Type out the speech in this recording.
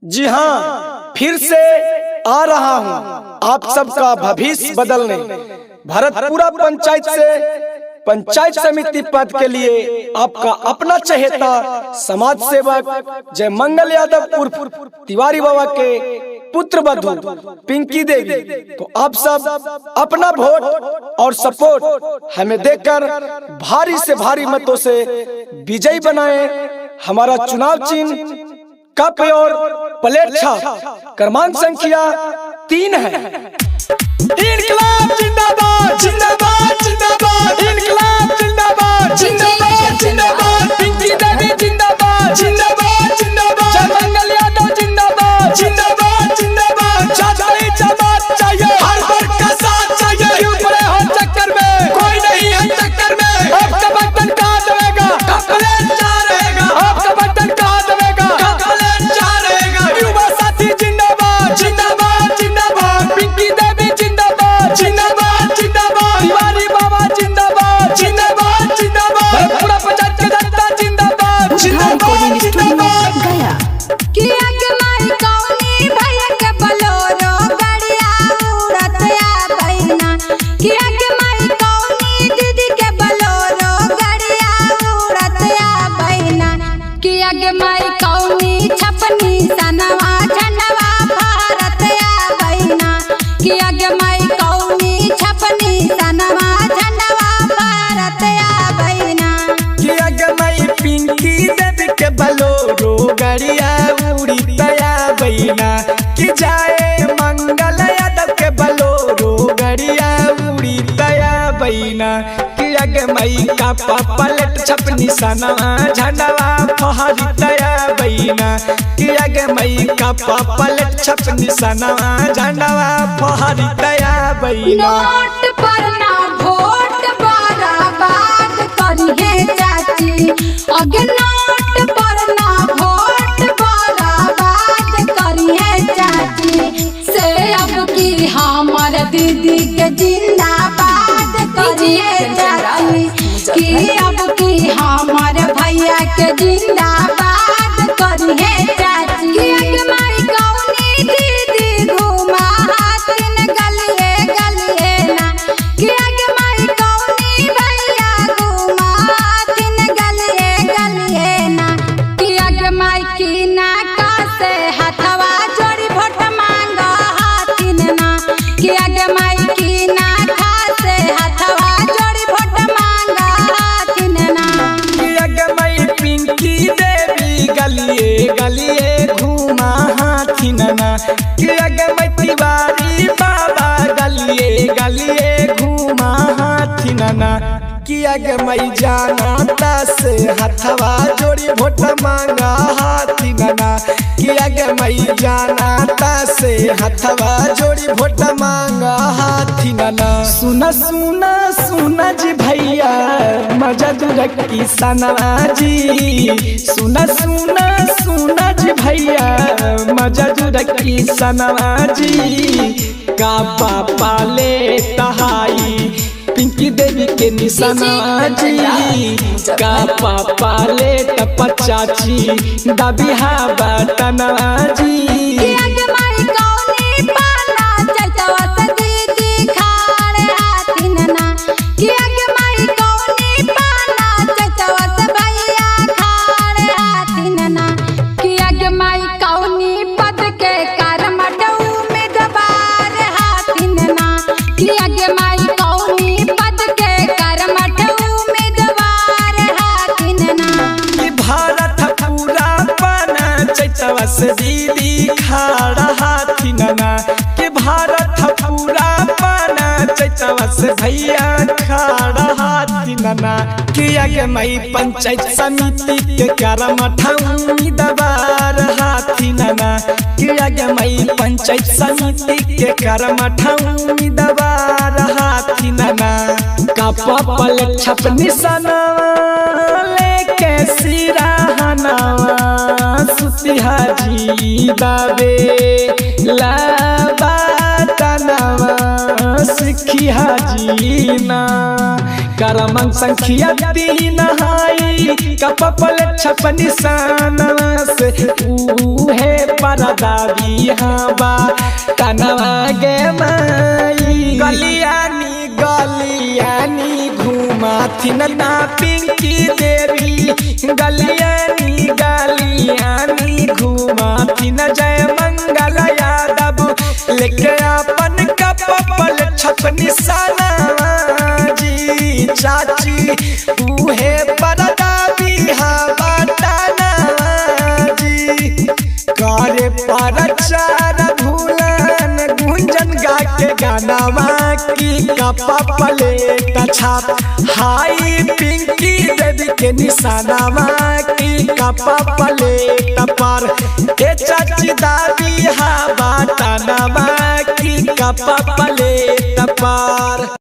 जी हाँ, फिर से आ रहा हूँ आप सबका भविष्य बदलने। भरतपुरा पंचायत से पंचायत समिति पद के लिए आपका अपना चहेता समाज सेवक जय मंगल यादव उर्फ तिवारी बाबा के पुत्र बधू पिंकी देवी। तो आप सब अपना वोट और सपोर्ट हमें देकर भारी से भारी मतों से विजयी बनाएं। हमारा चुनाव चिन्ह कप और प्लेट छाप क्रमांक संख्या 3 है। इनकलाब जिंदाबाद जिंदाबाद जिंदाबाद, इनकलाब जिंदाबाद जिंदाबाद जिंदाबाद, पिंकी देवी जिंदाबाद जिंदाबाद जिंदाबाद, जय मंगल यादव जिंदाबाद जिंदाबाद जिंदाबाद। जाति जमात चाहिए, हर वर्ग का साथ चाहिए, क्यों पड़े हो चक्कर में, कोई नहीं है टक्कर में। आपका बटन कहाँ दबेगा, प्लेट जा रहेगा, आपका बटन कहाँ दबेगा, प्लेट जा रहेगा। युवा साथी जिंदाबाद जिंदाबाद जिंदाबाद, पिंकी देवी जिंदाबाद जिंदाबाद जिंदाबाद, तिवारी बाबा जिंदाबाद जिंदाबाद जिंदाबाद, पूरा पंचायत की जनता जिंदाबाद जिंदाबाद जिंदाबाद। गया किया के माई कौनी भैया के बलोरो गड़िया उड़त आ बहिना, किया के माई कौनी दीदी के बलोरो गड़िया उड़त आ बहिना, किया के माई कौनी छपनी सनवा झंडवा भारत आ बहिना, किया के माई कौनी छपनी सनवा झंडवा भारत आ बहिना। किया के माई पिंकी देवी के बलोरो गड़िया उड़ी तया बहिना, कि जाए मंगल यादव के बलोरो गड़िया उड़ी तया बहिना। किया के माई का पलट छपनी सनवा झंडवा फहरी तया बहिना, किया के माई का पलट छपनी सनवा झंडवा फहरी तया बहिना। नोट पर ना वोट बर्बाद करिए चाची, अगे नोट पर ना वोट बर्बाद करिए चाची, से अब की हमर दीदी के जिंदाबाद करिए चाची, कि अब की हमर भैया के जिंदाबाद करिए चाची। कि अगे माई कौनी दीदी घुमा हाथिन गलिए गलिए ना, कि अगे माई कौनी भैया घुमा हाथिन गलिए गलिए ना, कि अगे माई की नाका से हथवा जोड़ी वोट मांगा हाथिन ना, कि अगे माई की नाका से हथवा जोड़ी वोट मांगा हाथिन ना। किया के माई पिंकी देवी गलिए गलिए घूमा हाथिन ना, किया के माई तिवारी बाबा गलिए गलिए घूमा हाथिन ना, किया के माई जानता से हथवा जोड़ी वोट मांगा हाथिन ना, किया के माई जानता से हथवा जोड़ी वोट मांगा हाथिन ना। सुना सुना सुना जी भैया मजा दूर की सनवा जी, सुना सुना सुना जी भैया मजा दूर की सनवा जी, का पापा ले तहाई पिंकी देवी के निशाना जी, का पापा ले तपचाची दबिहा बटना जी। किया के माई कौनी पाना चलतवा से दीदी खाड़े हाथिन ना, किया के माई कौनी पाना चलतवा से भैया खाड़े हाथिन ना, किया के माई कौनी पद के करमट उम्मीदवार हाथिन ना, किया के माई कौनी पद के करमट उम्मीदवार हाथिन ना। कि भारत पूरा पाना चैतवा से दीदी खाड़ा हाथिन ना, कि भारत पूरा पाना चैतवा से भैया खाड़ा हाथिन ना, किया के मई पंचायत समिति के करमठ उम्मीदवार हाथिन ना, किया के मई पंचायत समिति के करमठ उम्मीदवार हाथिन ना। का पलट छपनी सनवा लेके सिराहनवा सुतिहा जी बाबे लाबा तनवा सिखिया जी ना, क्रमांक संख्या 3 हाई, का पलट छपनी सनवा से उहे परदावी हवा तनवा गे माई गलियानी गलियानी घूमा थिन ना पिंकी देवी गलियानी गलियानी घूमा थिन जय मंगल यादव लेके अपन कपल छप निशाना जी चाची उहे परदावी हवा तनवा जी करे परचार भूलन गुंजन गा के गानावा की कपा प्लेट छाप हाई पिंकी देवी के निशानावा की कपा प्लेट पर ए चाची दादी हवा तनवा की कपा प्लेट पर।